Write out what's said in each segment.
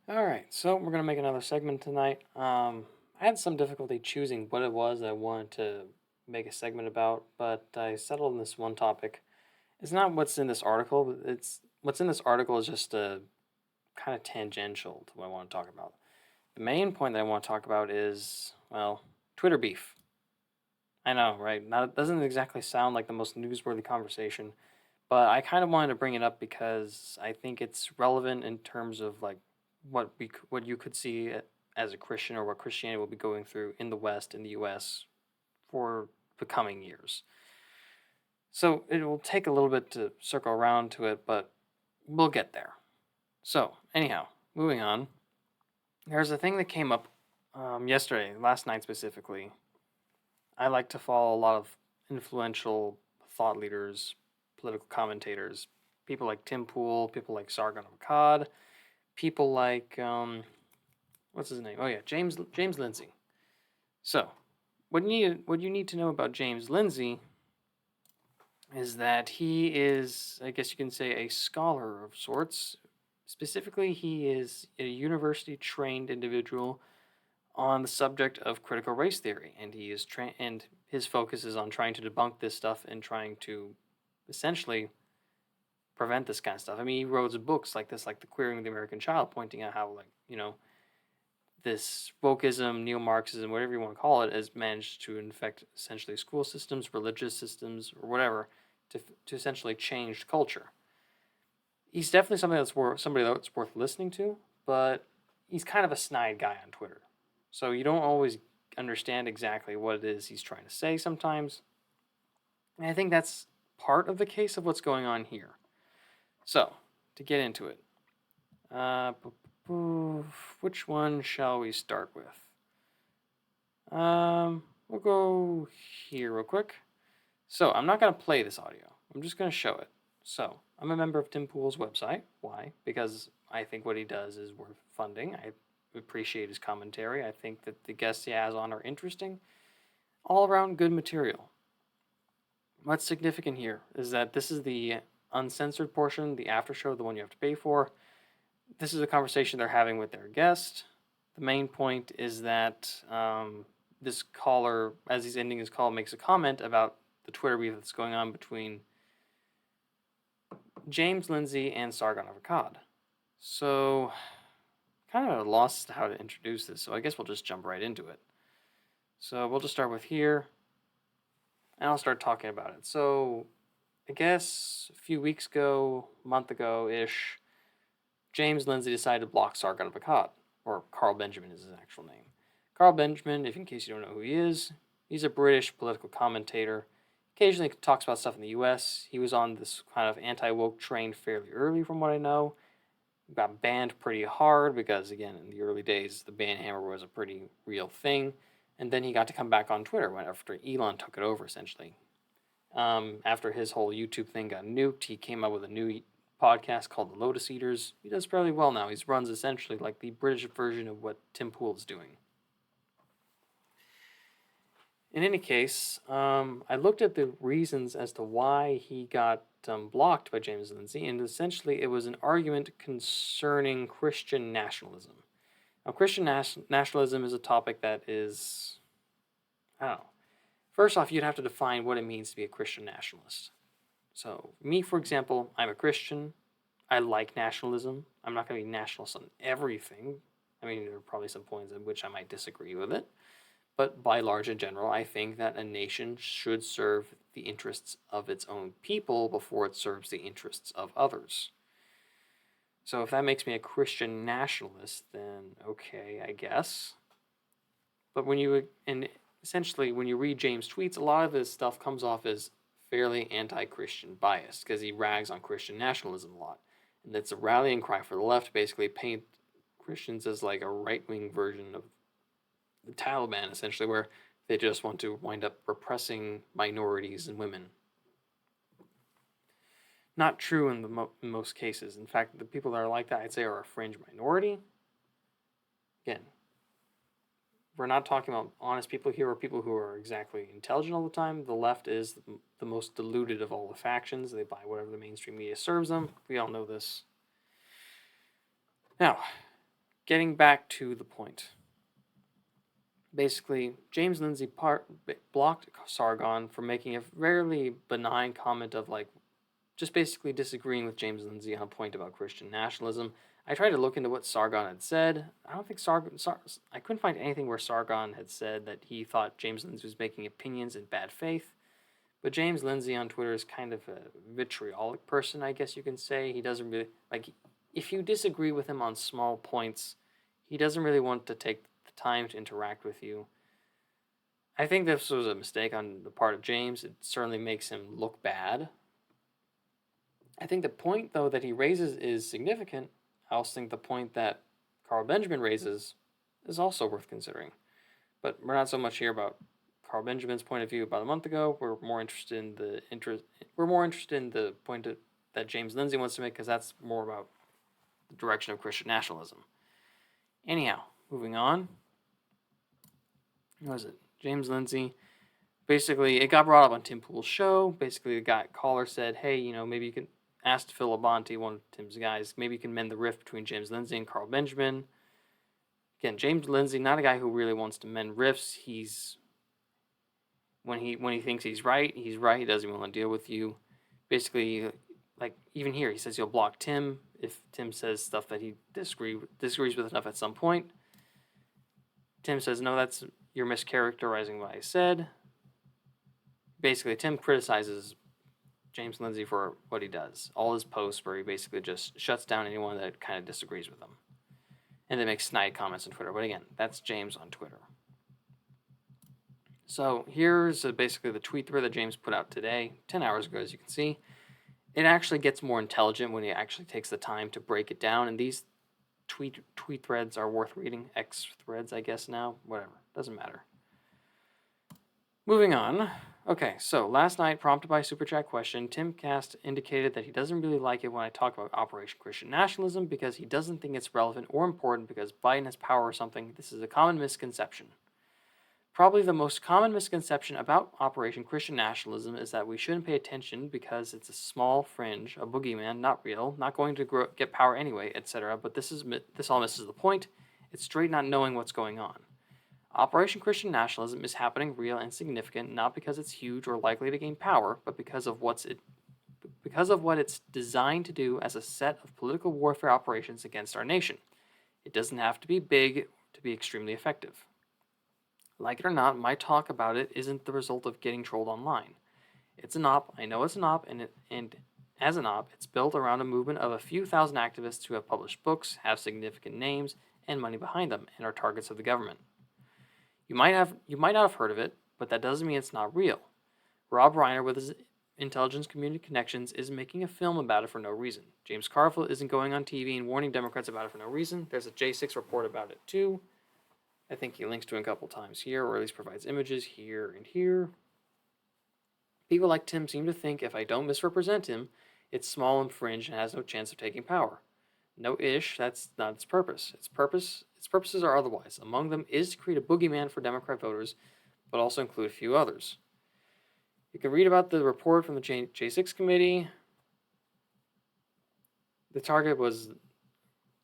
All right, so we're gonna make another segment tonight. I had some difficulty choosing what it was that I wanted to make a segment about, but I settled on this one topic. It's not what's in this article, but it's what's in this article is just kind of tangential to what I want to talk about. The main point that I want to talk about is, well, Twitter beef. I know, right? Now, it doesn't exactly sound like the most newsworthy conversation, but I kind of wanted to bring it up because I think it's relevant in terms of like what you could see as a Christian or what Christianity will be going through in the West in the U.S. for the coming years. So it will take a little bit to circle around to it, but we'll get there. So anyhow, moving on. There's a thing that came up yesterday, last night specifically. I like to follow a lot of influential thought leaders, political commentators, people like Tim Pool, people like Sargon of Akkad, people like what's his name? Oh yeah, James Lindsay. So, what you need to know about James Lindsay is that he is, I guess you can say, a scholar of sorts. Specifically, he is a university trained individual on the subject of critical race theory, and and his focus is on trying to debunk this stuff and trying to essentially prevent this kind of stuff. I mean, he wrote books like this, like The Queering of the American Child, pointing out how, like, this wokeism, neo-Marxism, whatever you want to call it, has managed to infect essentially school systems, religious systems, or whatever, to essentially change culture. He's definitely somebody that's worth listening to, but he's kind of a snide guy on Twitter, so you don't always understand exactly what it is he's trying to say sometimes. And I think that's part of the case of what's going on here. So to get into it, uh, which one shall we start with? We'll go here real quick. So I'm not going to play this audio. I'm just going to show it. So I'm a member of Tim Pool's website. Why? Because I think what he does is worth funding. I appreciate his commentary. I think that the guests he has on are interesting. All around good material. What's significant here is that this is the uncensored portion, the after show, the one you have to pay for. This is a conversation they're having with their guest. The main point is that this caller, as he's ending his call, makes a comment about the Twitter beef that's going on between James Lindsay and Sargon of Akkad. So, kind of lost how to introduce this, so I guess we'll just jump right into it. So, we'll just start with here, and I'll start talking about it. So, I guess a few weeks ago, a month ago ish, James Lindsay decided to block Sargon of Akkad, or Carl Benjamin is his actual name. Carl Benjamin, if in case you don't know who he is, he's a British political commentator. Occasionally talks about stuff in the U.S. He was on this kind of anti-woke train fairly early, from what I know. Got banned pretty hard because, again, in the early days, the ban hammer was a pretty real thing. And then he got to come back on Twitter after Elon took it over, essentially. After his whole YouTube thing got nuked, he came up with a new podcast called The Lotus Eaters. He does fairly well now. He runs essentially like the British version of what Tim Pool is doing. In any case, I looked at the reasons as to why he got blocked by James Lindsay, and essentially it was an argument concerning Christian nationalism. Now, Christian nationalism is a topic that is, I don't know. First off, you'd have to define what it means to be a Christian nationalist. So, me, for example, I'm a Christian. I like nationalism. I'm not going to be nationalist on everything. I mean, there are probably some points at which I might disagree with it. But by large and general, I think that a nation should serve the interests of its own people before it serves the interests of others. So if that makes me a Christian nationalist, then okay, I guess. But essentially when you read James' tweets, a lot of his stuff comes off as fairly anti-Christian bias because he rags on Christian nationalism a lot. And it's a rallying cry for the left, basically paint Christians as like a right-wing version of the Taliban, essentially, where they just want to wind up repressing minorities and women. Not true in most cases. In fact, the people that are like that, I'd say, are a fringe minority. Again, we're not talking about honest people here or people who are exactly intelligent all the time. The left is the most deluded of all the factions. They buy whatever the mainstream media serves them. We all know this. Now, getting back to the point. Basically, James Lindsay blocked Sargon from making a fairly benign comment of like just basically disagreeing with James Lindsay on a point about Christian nationalism. I tried to look into what Sargon had said. I don't think I couldn't find anything where Sargon had said that he thought James Lindsay was making opinions in bad faith. But James Lindsay on Twitter is kind of a vitriolic person, I guess you can say. He doesn't really, like, if you disagree with him on small points, he doesn't really want to take the time to interact with you. I think this was a mistake on the part of James. It certainly makes him look bad. I think the point, though, that he raises is significant. I also think the point that Carl Benjamin raises is also worth considering. But we're not so much here about Carl Benjamin's point of view about a month ago. We're more interested in the point that James Lindsay wants to make, because that's more about the direction of Christian nationalism. Anyhow, moving on. What was it? James Lindsay. Basically, it got brought up on Tim Pool's show. Basically, the caller said, hey, maybe you can ask Phil Labonte, one of Tim's guys, maybe you can mend the rift between James Lindsay and Carl Benjamin. Again, James Lindsay, not a guy who really wants to mend rifts. He's when he thinks he's right. He doesn't even want to deal with you. Basically, like even here, he says he'll block Tim if Tim says stuff that he disagrees with enough at some point. Tim says, no, you're mischaracterizing what I said. Basically, Tim criticizes James Lindsay for what he does. All his posts where he basically just shuts down anyone that kind of disagrees with him. And then makes snide comments on Twitter. But again, that's James on Twitter. So here's basically the tweet thread that James put out today, 10 hours ago, as you can see. It actually gets more intelligent when he actually takes the time to break it down. And these tweet threads are worth reading. X threads, I guess now. Whatever. Doesn't matter. Moving on. Okay, so last night, prompted by a Super Chat question, Tim Cast indicated that he doesn't really like it when I talk about Operation Christian Nationalism because he doesn't think it's relevant or important because Biden has power or something. This is a common misconception. Probably the most common misconception about Operation Christian Nationalism is that we shouldn't pay attention because it's a small fringe, a boogeyman, not real, not going to get power anyway, etc. But this all misses the point. It's straight not knowing what's going on. Operation Christian Nationalism is happening real and significant, not because it's huge or likely to gain power, but because of what it's designed to do as a set of political warfare operations against our nation. It doesn't have to be big to be extremely effective. Like it or not, my talk about it isn't the result of getting trolled online. It's an op, I know it's an op, and as an op, it's built around a movement of a few thousand activists who have published books, have significant names, and money behind them, and are targets of the government. You might not have heard of it, but that doesn't mean it's not real. Rob Reiner, with his intelligence community connections, is making a film about it for no reason. James Carville isn't going on TV and warning Democrats about it for no reason. There's a J6 report about it too. I think he links to it a couple times here, or at least provides images here and here. People like Tim seem to think if I don't misrepresent him, it's small and fringe and has no chance of taking power. No ish, that's not its purpose. Its purposes are otherwise. Among them is to create a boogeyman for Democrat voters, but also include a few others. You can read about the report from the J6 committee. The target was,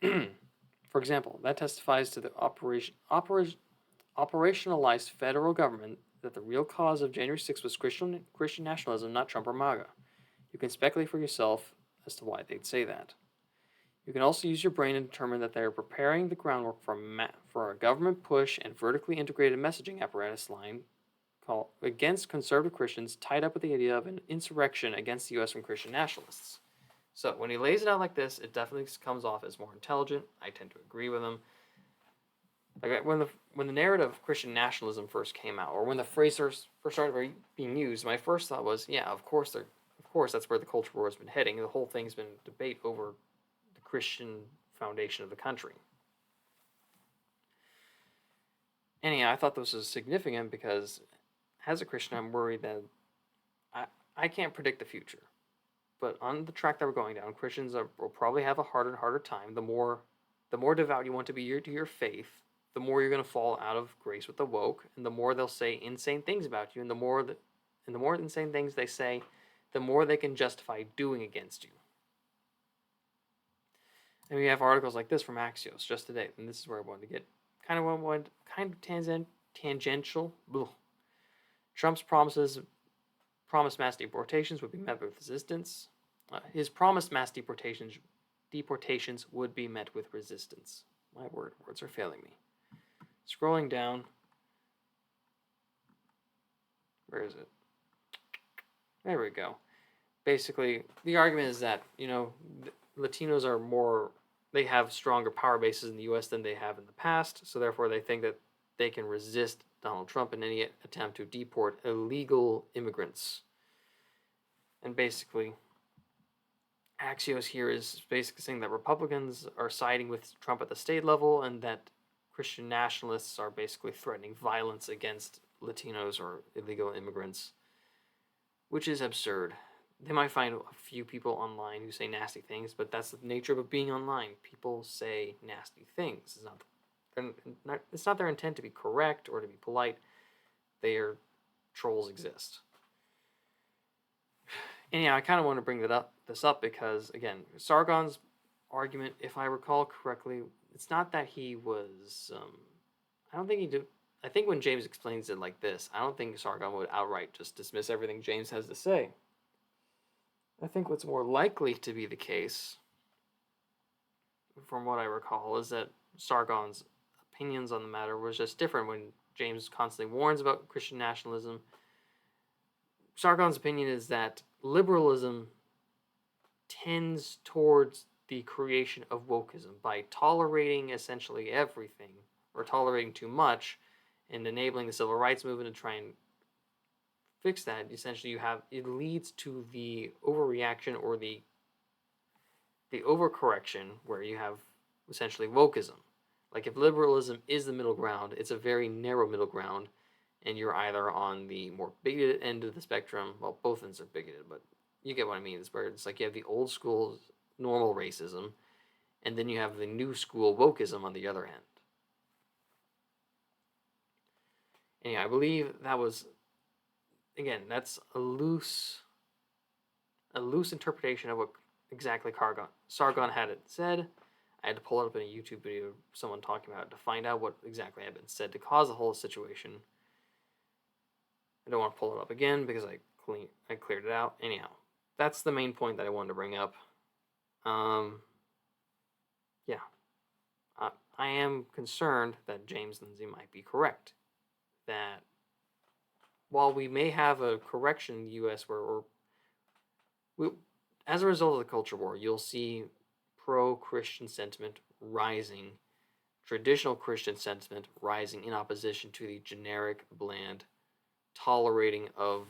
for example, that testifies to the operationalized federal government that the real cause of January 6th was Christian nationalism, not Trump or MAGA. You can speculate for yourself as to why they'd say that. You can also use your brain and determine that they are preparing the groundwork for a government push and vertically integrated messaging apparatus line called against conservative Christians, tied up with the idea of an insurrection against the U.S. from Christian nationalists. So when he lays it out like this, it definitely comes off as more intelligent. I tend to agree with him. Like when the narrative of Christian nationalism first came out, or when the phrase first started being used, my first thought was, yeah, of course that's where the culture war has been heading. The whole thing's been a debate over the Christian foundation of the country. Anyhow, I thought this was significant because as a Christian, I'm worried that I can't predict the future. But on the track that we're going down, Christians will probably have a harder and harder time. The more devout you want to be to your faith, the more you're going to fall out of grace with the woke, and the more they'll say insane things about you, and the more insane things they say, the more they can justify doing against you. And we have articles like this from Axios just today, and this is where I wanted to get kind of tangential. Ugh. Trump's promised mass deportations would be met with resistance. His promised mass deportations would be met with resistance. My word, words are failing me. Scrolling down. Where is it? There we go. Basically, the argument is that, Latinos are more, they have stronger power bases in the U.S. than they have in the past, so therefore they think that they can resist Donald Trump in any attempt to deport illegal immigrants. And basically, Axios here is basically saying that Republicans are siding with Trump at the state level and that Christian nationalists are basically threatening violence against Latinos or illegal immigrants, which is absurd. They might find a few people online who say nasty things, but that's the nature of being online. People say nasty things. It's not their intent to be correct or to be polite. Trolls exist. Anyhow, I kind of want to bring this up because, again, Sargon's argument, if I recall correctly, it's not that he was, I don't think he did. I think when James explains it like this, I don't think Sargon would outright just dismiss everything James has to say. I think what's more likely to be the case, from what I recall, is that Sargon's opinions on the matter was just different when James constantly warns about Christian nationalism. Sargon's opinion is that liberalism tends towards the creation of wokeism by tolerating essentially everything, or tolerating too much, and enabling the civil rights movement to try and fix that. Essentially, it leads to the overreaction or the overcorrection, where you have essentially wokeism. Like, if liberalism is the middle ground, it's a very narrow middle ground, and you're either on the more bigoted end of the spectrum. Well, both ends are bigoted, but you get what I mean. It's where it's like you have the old school normal racism, and then you have the new school wokeism on the other end. And yeah, I believe that was, again, that's a loose interpretation of what exactly Sargon had it said. I had to pull it up in a YouTube video of someone talking about it to find out what exactly had been said to cause the whole situation. I don't want to pull it up again because I cleared it out. Anyhow, that's the main point that I wanted to bring up. Yeah. I am concerned that James Lindsay might be correct. That while we may have a correction in the U.S. as a result of the culture war, you'll see pro-Christian sentiment rising, traditional Christian sentiment rising in opposition to the generic, bland, tolerating of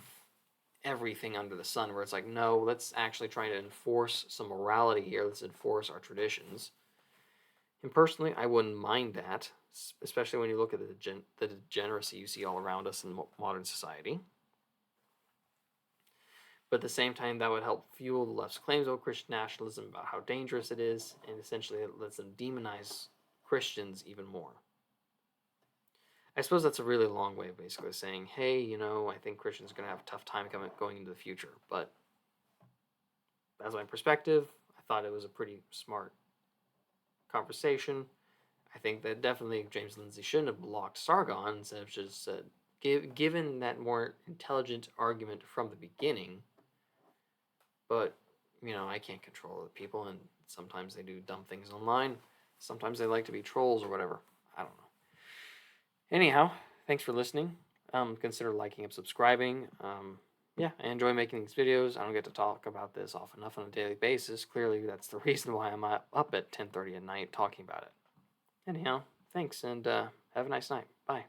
everything under the sun, where it's like, no, let's actually try to enforce some morality here. Let's enforce our traditions. And personally, I wouldn't mind that, especially when you look at the degeneracy you see all around us in modern society. But at the same time, that would help fuel the left's claims about Christian nationalism, about how dangerous it is, and essentially it lets them demonize Christians even more. I suppose that's a really long way of basically saying, hey, I think Christians are going to have a tough time going into the future. But that's my perspective. I thought it was a pretty smart conversation. I think that definitely James Lindsay shouldn't have blocked Sargon instead of just given that more intelligent argument from the beginning. But, I can't control other people, and sometimes they do dumb things online. Sometimes they like to be trolls or whatever. I don't know. Anyhow, thanks for listening. Consider liking and subscribing. I enjoy making these videos. I don't get to talk about this often enough on a daily basis. Clearly, that's the reason why I'm up at 10:30 at night talking about it. Anyhow, thanks, and have a nice night. Bye.